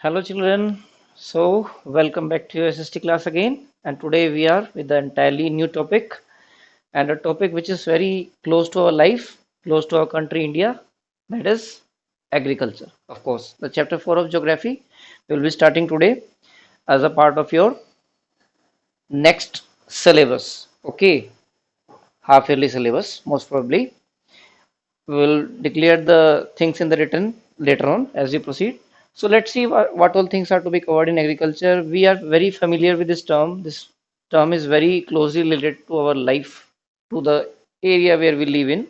Hello children. So welcome back to your SST class again. And today we are with an entirely new topic and a topic which is very close to our life, close to our country India, that is agriculture. Of course, the chapter 4 of geography will be starting today as a part of your next syllabus. Okay, half yearly syllabus most probably. We will declare the things in the written later on as we proceed. So let's see what all things are to be covered in agriculture. We are very familiar with this term. This term is very closely related to our life, to the area where we live in.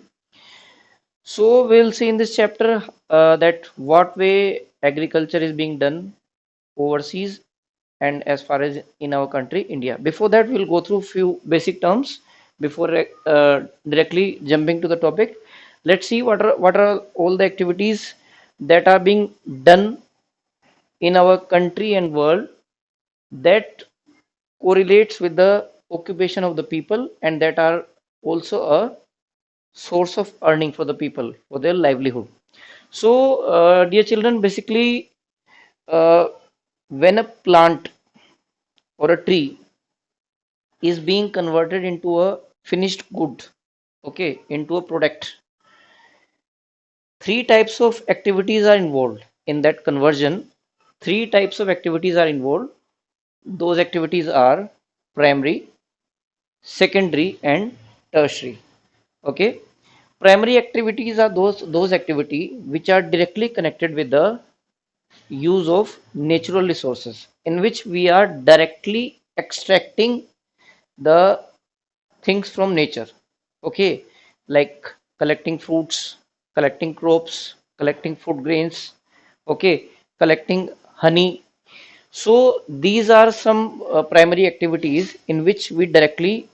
So we'll see in this chapter that what way agriculture is being done overseas and as far as in our country, India. Before that, we'll go through few basic terms before directly jumping to the topic. Let's see what are all the activities that are being done in our country and world that correlates with the occupation of the people and that are also a source of earning for the people for their livelihood. So, dear children, basically, uh, when a plant or a tree is being converted into a finished good, okay, into a product, three types of activities are involved in that conversion. Three types of activities are involved. Those activities are primary, secondary, and tertiary. Okay, primary activities are those activity which are directly connected with the use of natural resources, in which we are directly extracting the things from nature. Okay, like collecting fruits, collecting crops, collecting food grains, okay, collecting honey. So these are some primary activities in which we directly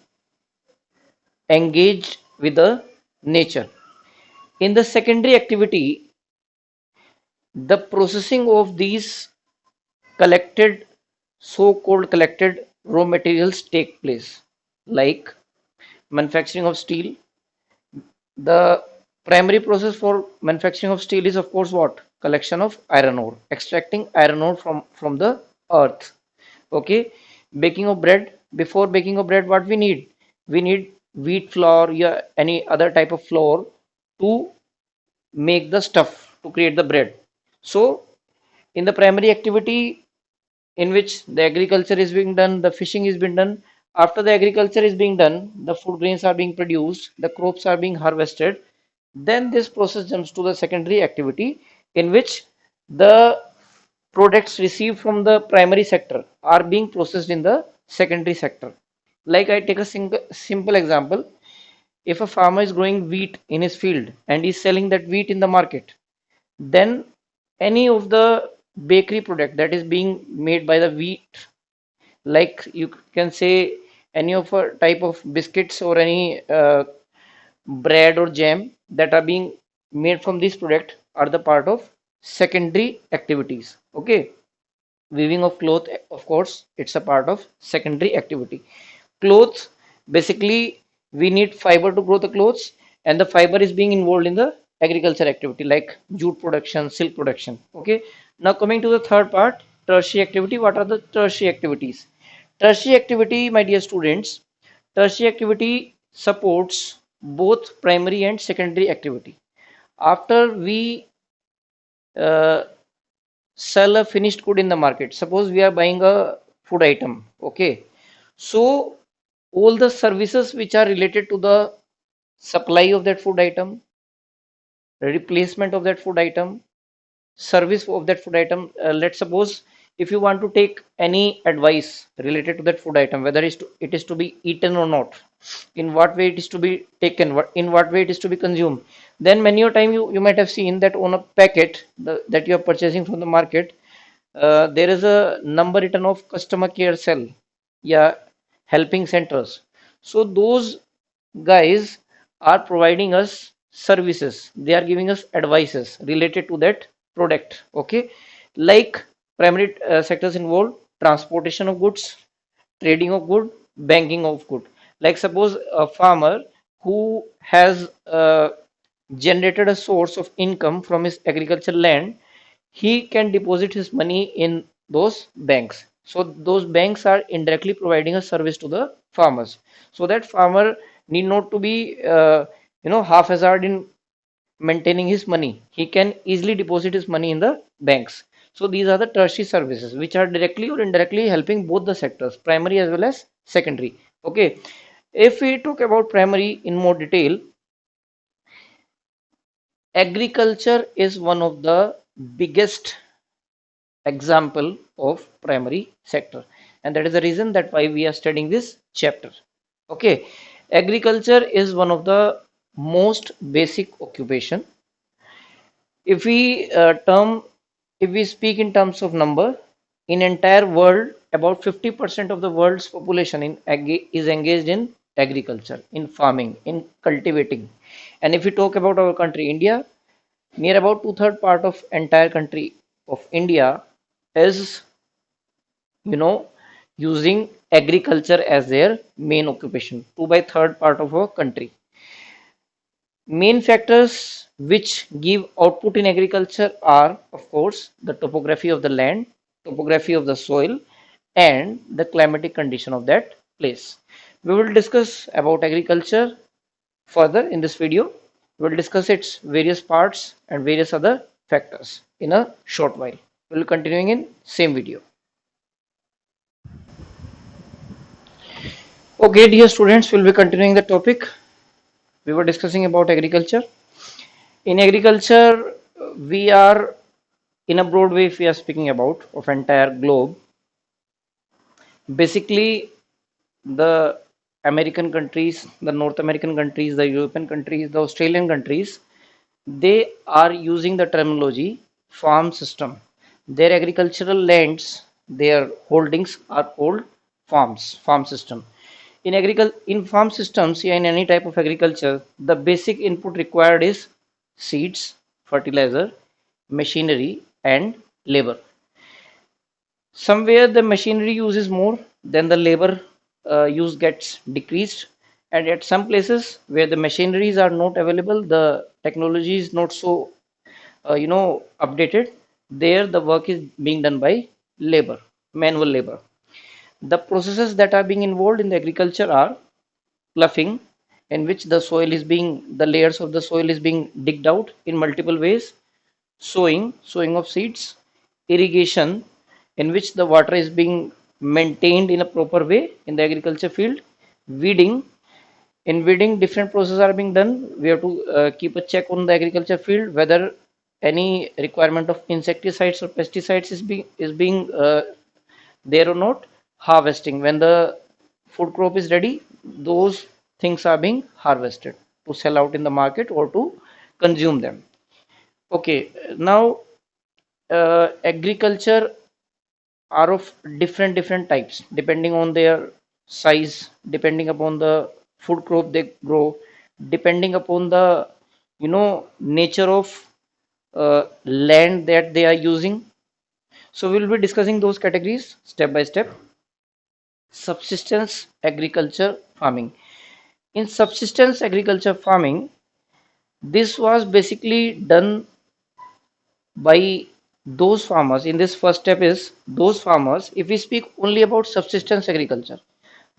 engage with the nature. In the secondary activity, the processing of these collected, so-called collected raw materials take place, like manufacturing of steel. The primary process for manufacturing of steel is, of course, what? Collection of iron ore, extracting iron ore from the earth. Okay, baking of bread. Before baking of bread, what we need? We need wheat flour, yeah, any other type of flour to make the stuff to create the bread. So, in the primary activity in which the agriculture is being done, the fishing is being done. After the agriculture is being done, the food grains are being produced, the crops are being harvested. Then this process jumps to the secondary activity in which the products received from the primary sector are being processed in the secondary sector. Like I take a simple example. If a farmer is growing wheat in his field and is selling that wheat in the market, then any of the bakery product that is being made by the wheat, like you can say any of a type of biscuits or any bread or jam that are being made from this product, are the part of secondary activities. Okay, weaving of cloth, of course, it's a part of secondary activity. Clothes, basically we need fiber to grow the clothes, and the fiber is being involved in the agriculture activity like jute production, silk production. Okay, now coming to the third part, tertiary activity. What are the tertiary activities? Tertiary activity, my dear students, tertiary activity supports both primary and secondary activity. After we uh, sell a finished good in the market, suppose we are buying a food item, okay, so all the services which are related to the supply of that food item, replacement of that food item, service of that food item. Let's suppose if you want to take any advice related to that food item, whether it is to be eaten or not, in what way it is to be taken, in what way it is to be consumed, then many a time you might have seen that on a packet that you are purchasing from the market, there is a number written of customer care cell, yeah, helping centers. So those guys are providing us services, they are giving us advices related to that product. Okay, like primary sectors involve transportation of goods, trading of good, banking of good. Like suppose a farmer who has generated a source of income from his agricultural land, he can deposit his money in those banks. So those banks are indirectly providing a service to the farmers. So that farmer need not to be haphazard in maintaining his money. He can easily deposit his money in the banks. So these are the tertiary services which are directly or indirectly helping both the sectors, primary as well as secondary. Okay. If we talk about primary in more detail, agriculture is one of the biggest example of primary sector, and that is the reason that why we are studying this chapter. Okay, agriculture is one of the most basic occupation. If we if we speak in terms of number, in entire world, about 50% of the world's population is engaged in agriculture, in farming, in cultivating. And if we talk about our country, India, near about two-third part of entire country of India is, you know, using agriculture as their main occupation. Two by third part of our country. Main factors which give output in agriculture are, of course, the topography of the land, topography of the soil, and the climatic condition of that place. We will discuss about agriculture further in this video. We will discuss its various parts and various other factors in a short while. We will continuing in same video. Okay, dear students, we'll be continuing the topic. We were discussing about agriculture. In agriculture, we are in a broad way, if we are speaking about of entire globe, basically the American countries, the North American countries, the European countries, the Australian countries, they are using the terminology farm system. Their agricultural lands, their holdings are called farms, farm system. In farm systems, yeah, in any type of agriculture, the basic input required is seeds, fertilizer, machinery, and labor. Somewhere the machinery use is more, then the labor use gets decreased, and at some places where the machineries are not available, the technology is not so updated. There the work is being done by labor, manual labor. The processes that are being involved in the agriculture are ploughing, in which the layers of the soil is being digged out in multiple ways, sowing of seeds, irrigation, in which the water is being maintained in a proper way in the agriculture field, weeding. In weeding, different processes are being done. We have to keep a check on the agriculture field whether any requirement of insecticides or pesticides is being there or not. Harvesting, when the food crop is ready, those things are being harvested to sell out in the market or to consume them. Okay, now agriculture are of different types depending on their size, depending upon the food crop they grow, depending upon the nature of land that they are using. So we'll be discussing those categories step by step. Subsistence agriculture farming. In subsistence agriculture farming, this was basically done by those farmers. In this first step is those farmers, if we speak only about subsistence agriculture,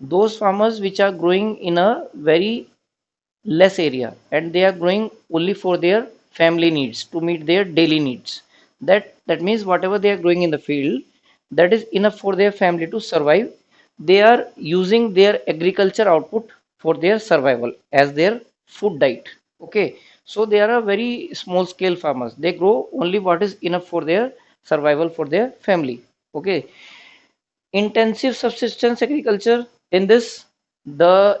those farmers which are growing in a very less area and they are growing only for their family needs, to meet their daily needs. That means whatever they are growing in the field, that is enough for their family to survive. They are using their agriculture output for their survival as their food diet. Okay, so they are a very small scale farmers. They grow only what is enough for their survival for their family. Okay, intensive subsistence agriculture, in this the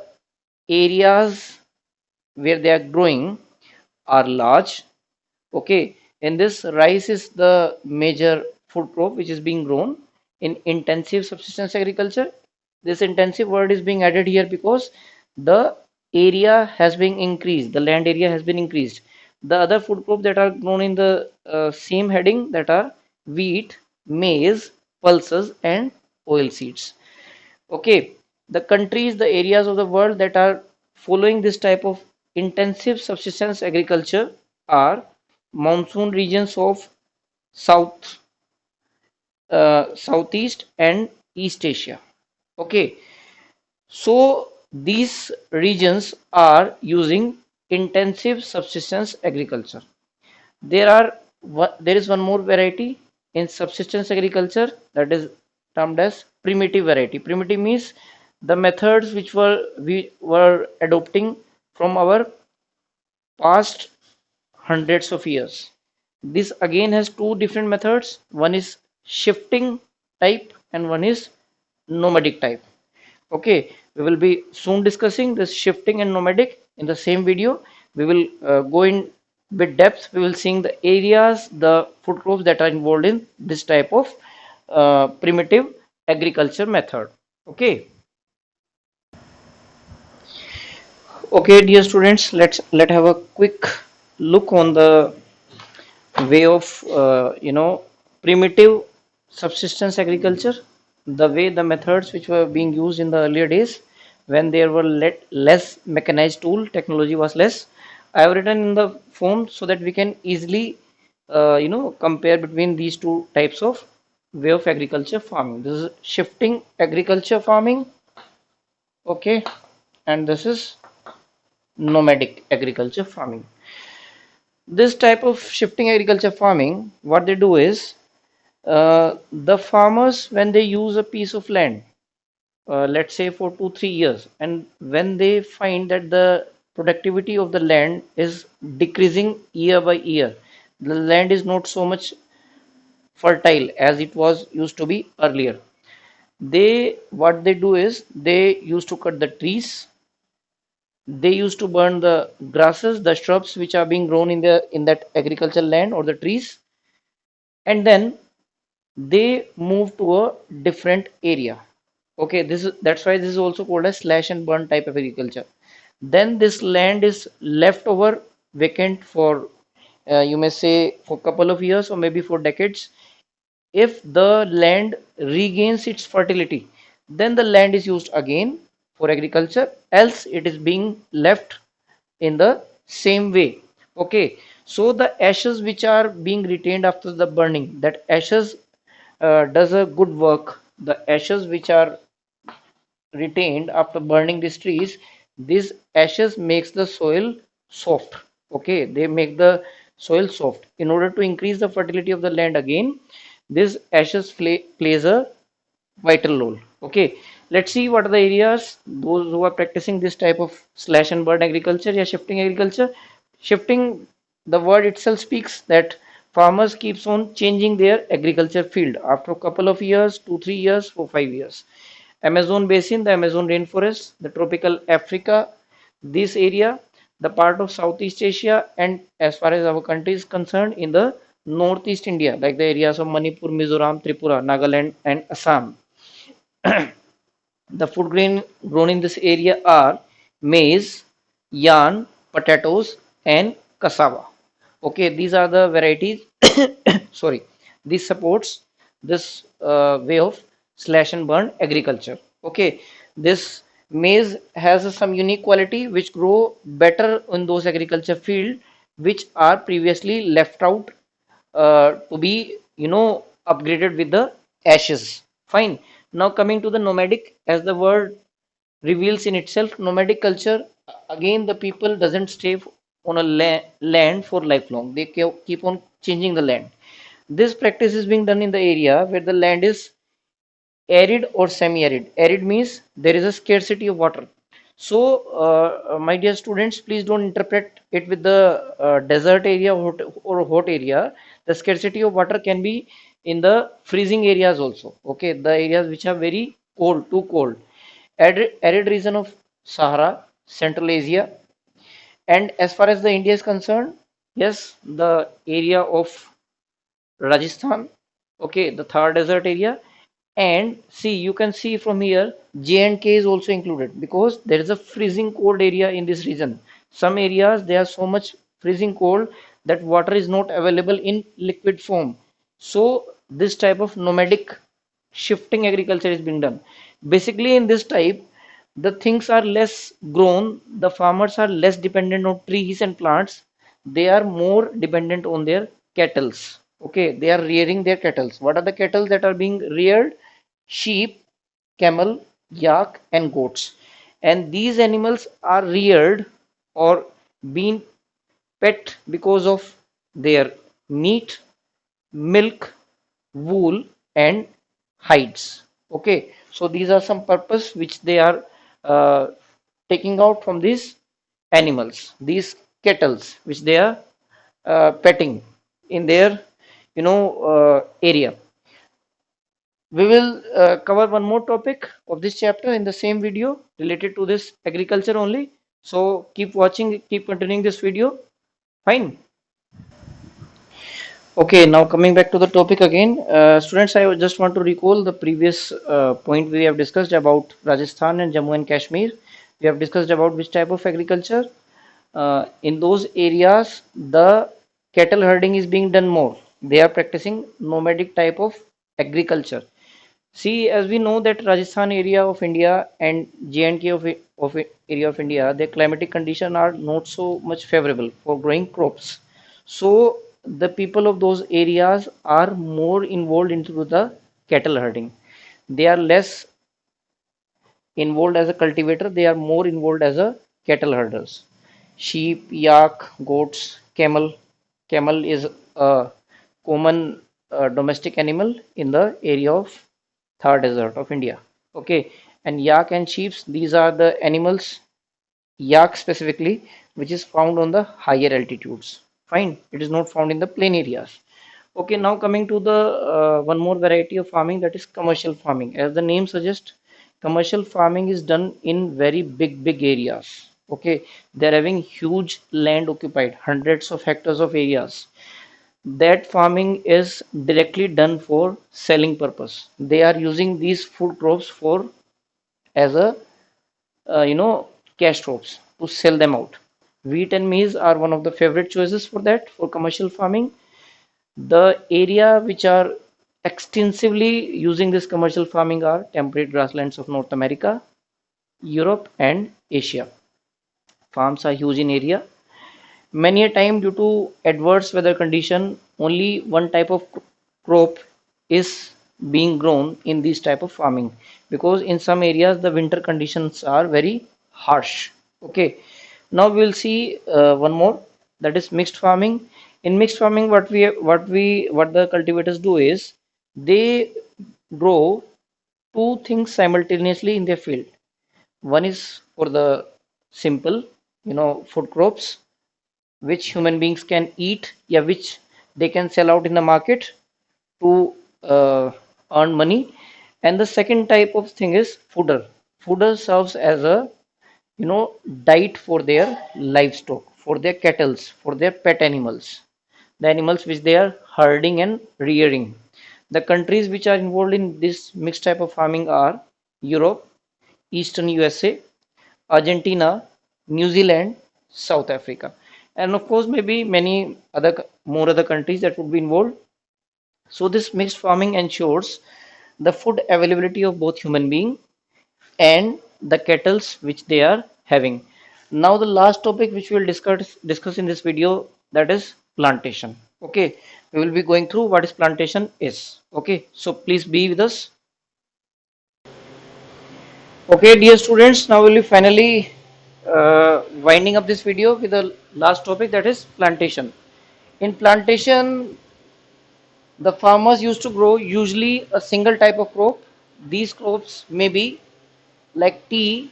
areas where they are growing are large. Okay, in this rice is the major food crop which is being grown in intensive subsistence agriculture. This intensive word is being added here because the area has been increased, the land area has been increased. The other food crop that are grown in the same heading, that are wheat, maize, pulses, and oil seeds. Okay, the countries, the areas of the world that are following this type of intensive subsistence agriculture are monsoon regions of South, Southeast and East Asia. Okay, so these regions are using intensive subsistence agriculture. There is one more variety in subsistence agriculture, that is termed as primitive variety. Primitive means the methods which we were adopting from our past hundreds of years. This again has two different methods. One is shifting type and one is nomadic type. Okay, we will be soon discussing this shifting and nomadic in the same video. We will go in bit depth. We will seeing the areas, the food crops that are involved in this type of primitive agriculture method. Okay. Okay, dear students, let have a quick look on the way of primitive subsistence agriculture, the way the methods which were being used in the earlier days when there were less mechanized tool, technology was less. I have written in the form so that we can easily compare between these two types of way of agriculture farming. This is shifting agriculture farming, okay, and this is nomadic agriculture farming. This type of shifting agriculture farming, what they do is, the farmers, when they use a piece of land, let's say for 2 3 years, and when they find that the productivity of the land is decreasing year by year, the land is not so much fertile as it was used to be earlier. They what they do is they used to cut the trees, they used to burn the grasses, the shrubs which are being grown in that agricultural land or the trees, and then they move to a different area. Okay, that's why this is also called as slash and burn type of agriculture. Then this land is left over vacant for you may say for a couple of years or maybe for decades. If the land regains its fertility, then the land is used again for agriculture, else it is being left in the same way. Okay, so the ashes which are being retained after the burning, that ashes does a good work. The ashes which are retained after burning these trees, these ashes makes the soil soft. Okay, they make the soil soft. In order to increase the fertility of the land again, this ashes plays a vital role. Okay, let's see what are the areas those who are practicing this type of slash and burn agriculture or shifting agriculture. Shifting, the word itself speaks that farmers keeps on changing their agriculture field after a couple of years, 2 3 years, 4 5 years. Amazon basin, the Amazon rainforest, the tropical Africa, this area, the part of Southeast Asia, and as far as our country is concerned, in the Northeast India, like the areas of Manipur, Mizoram, Tripura, Nagaland, and Assam. The food grain grown in this area are maize, yarn, potatoes, and cassava. Okay, these are the varieties. Sorry, this supports this way of slash and burn agriculture. Okay, this maize has some unique quality which grow better in those agriculture field which are previously left out to be upgraded with the ashes. Fine. Now coming to the nomadic, as the word reveals in itself, nomadic culture, again the people doesn't stay on a land for lifelong. They keep on changing the land. This practice is being done in the area where the land is arid or semi-arid. Arid means there is a scarcity of water. So, my dear students, please don't interpret it with the desert area or hot area. The scarcity of water can be in the freezing areas also. Okay, the areas which are very cold, too cold. Arid region of Sahara, Central Asia, and as far as the India is concerned, yes, the area of Rajasthan, okay, the Thar desert area, and see, you can see from here J&K is also included because there is a freezing cold area in this region. Some areas they are so much freezing cold that water is not available in liquid form. So this type of nomadic shifting agriculture is being done. Basically, in this type, the things are less grown, the farmers are less dependent on trees and plants, they are more dependent on their cattles. Okay, they are rearing their cattle. What are the cattle that are being reared? Sheep, camel, yak, and goats. And these animals are reared or being pet because of their meat, milk, wool, and hides. Okay, so these are some purpose which they are uh, taking out from these animals, these kettles which they are petting in their area. We will cover one more topic of this chapter in the same video related to this agriculture only. So keep watching, keep continuing this video. Fine. Okay, now coming back to the topic again, students, I just want to recall the previous point we have discussed about Rajasthan and Jammu and Kashmir. We have discussed about which type of agriculture. In those areas, the cattle herding is being done more. They are practicing nomadic type of agriculture. See, as we know that Rajasthan area of India and J&K of area of India, their climatic condition are not so much favorable for growing crops. So the people of those areas are more involved into the cattle herding. They are less involved as a cultivator, they are more involved as a cattle herders. Sheep, yak, goats, camel. Camel is a common domestic animal in the area of Thar Desert of India. Okay, and yak and sheep, these are the animals, yak specifically, which is found on the higher altitudes. Fine, it is not found in the plain areas. Okay, now coming to the one more variety of farming, that is commercial farming. As the name suggests, commercial farming is done in very big areas. Okay, they're having huge land occupied, hundreds of hectares of areas. That farming is directly done for selling purpose. They are using these food crops for as a cash crops to sell them out. Wheat and maize are one of the favorite choices for that for commercial farming. The area which are extensively using this commercial farming are temperate grasslands of North America, Europe, and Asia. Farms are huge in area. Many a time, due to adverse weather condition, only one type of crop is being grown in this type of farming, because in some areas the winter conditions are very harsh. Okay, now we will see one more, that is mixed farming. In mixed farming, what the cultivators do is they grow two things simultaneously in their field. One is for the simple, food crops which human beings can eat, yeah, which they can sell out in the market to earn money. And the second type of thing is fodder. Fodder serves as a diet for their livestock, for their cattle, for their pet animals, the animals which they are herding and rearing. The countries which are involved in this mixed type of farming are Europe, Eastern USA, Argentina, New Zealand, South Africa, and of course maybe many other more other countries that would be involved. So this mixed farming ensures the food availability of both human being and the kettles which they are having. Now the last topic which we will discuss in this video, that is plantation. Okay, we will be going through what is plantation is. Okay, so please be with us. Okay, dear students, now we will be finally winding up this video with the last topic, that is plantation. In plantation, the farmers used to grow usually a single type of crop. These crops may be like tea,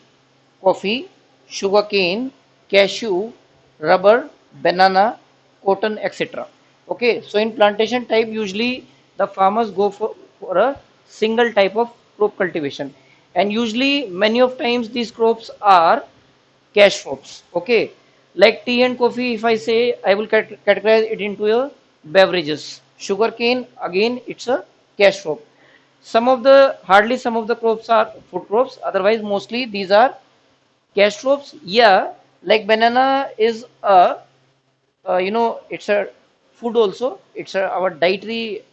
coffee, sugarcane, cashew, rubber, banana, cotton, etc. Okay, so in plantation type, usually the farmers go for a single type of crop cultivation, and usually many of times these crops are cash crops. Okay, like tea and coffee, if I say, I will categorize it into a beverages. Sugarcane, again, it's a cash crop. Hardly some of the crops are food crops, otherwise mostly these are cash crops. Yeah, like banana is it's a food also, it's our dietary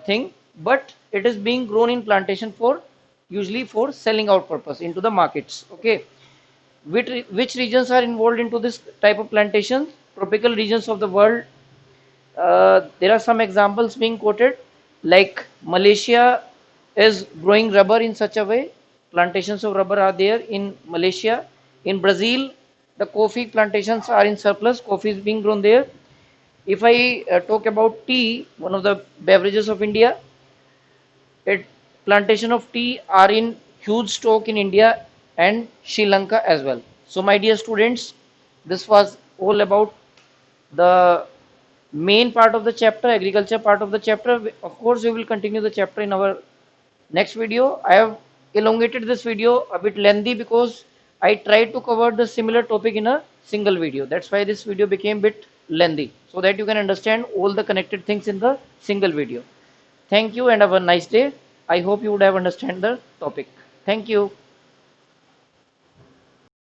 thing, but it is being grown in plantation for usually for selling out purpose into the markets. Okay, which regions are involved into this type of plantation? Tropical regions of the world there are some examples being quoted, like Malaysia is growing rubber in such a way. Plantations of rubber are there in Malaysia. In Brazil, the coffee plantations are in surplus. Coffee is being grown there. If I talk about tea, one of the beverages of India, it plantation of tea are in huge stock in India and Sri Lanka as well. So my dear students, this was all about the main part of the chapter, agriculture part of the chapter. Of course, we will continue the chapter in our next video. I have elongated this video a bit lengthy because I tried to cover the similar topic in a single video. That's why this video became a bit lengthy, so that you can understand all the connected things in the single video. Thank you and have a nice day. I hope you would have understand the topic. Thank you.